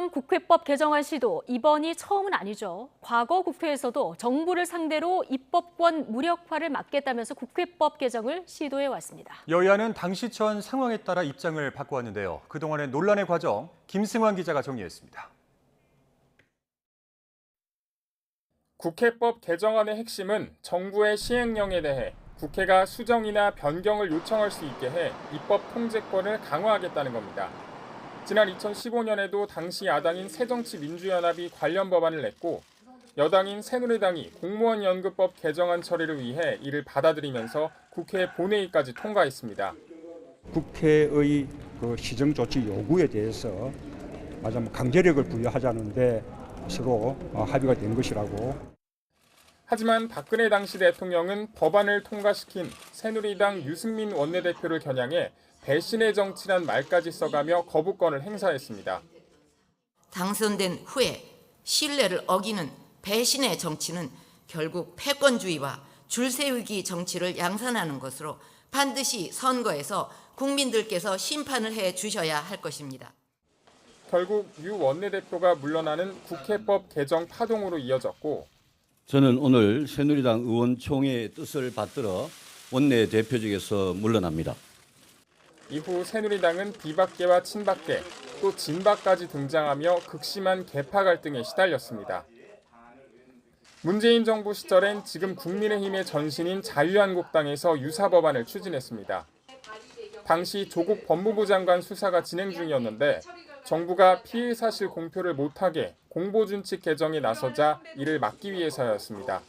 새누리당 국회법 개정안 시도 이번이 처음은 아니죠. 과거 국회에서도 정부를 상대로 입법권 무력화를 막겠다면서 국회법 개정을 시도해 왔습니다. 여야는 당시 처한 상황에 따라 입장을 바꿔왔는데요. 그동안의 논란의 과정, 김승환 기자가 정리했습니다. 국회법 개정안의 핵심은 정부의 시행령에 대해 국회가 수정이나 변경을 요청할 수 있게 해 입법 통제권을 강화하겠다는 겁니다. 지난 2015년에도 당시 야당인 새정치민주연합이 관련 법안을 냈고 여당인 새누리당이 공무원 연금법 개정안 처리를 위해 이를 받아들이면서 국회 본회의까지 통과했습니다. 국회의 시정 조치 요구에 대해서 강제력을 부여하자는데 서로 합의가 된 것이라고. 하지만 박근혜 당시 대통령은 법안을 통과시킨 새누리당 유승민 원내대표를 겨냥해 배신의 정치란 말까지 써가며 거부권을 행사했습니다. 당선된 후에 신뢰를 어기는 배신의 정치는 결국 패권주의와 줄세우기 정치를 양산하는 것으로 반드시 선거에서 국민들께서 심판을 해 주셔야 할 것입니다. 결국 유 원내대표가 물러나는 국회법 개정 파동으로 이어졌고 저는 오늘 새누리당 의원총회의 뜻을 받들어 원내대표직에서 물러납니다. 이후 새누리당은 비박계와 친박계, 또 진박까지 등장하며 극심한 계파 갈등에 시달렸습니다. 문재인 정부 시절엔 지금 국민의힘의 전신인 자유한국당에서 유사 법안을 추진했습니다. 당시 조국 법무부 장관 수사가 진행 중이었는데 정부가 피의 사실 공표를 못하게 공보준칙 개정에 나서자 이를 막기 위해서였습니다.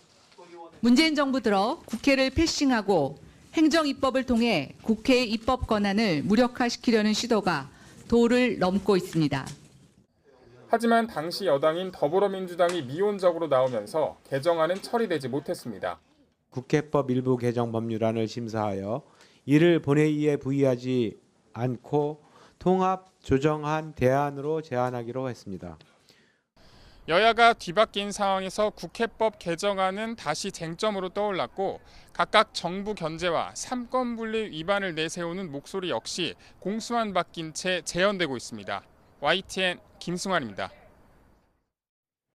문재인 정부 들어 국회를 패싱하고 행정입법을 통해 국회의 입법 권한을 무력화시키려는 시도가 도를 넘고 있습니다. 하지만 당시 여당인 더불어민주당이 미온적으로 나오면서 개정안은 처리되지 못했습니다. 국회법 일부 개정 법률안을 심사하여 이를 본회의에 부의하지 않고 통합 조정안 대안으로 제안하기로 했습니다. 여야가 뒤바뀐 상황에서 국회법 개정안은 다시 쟁점으로 떠올랐고 각각 정부 견제와 삼권 분리 위반을 내세우는 목소리 역시 공수만 바뀐 채 재현되고 있습니다. YTN 김승환입니다.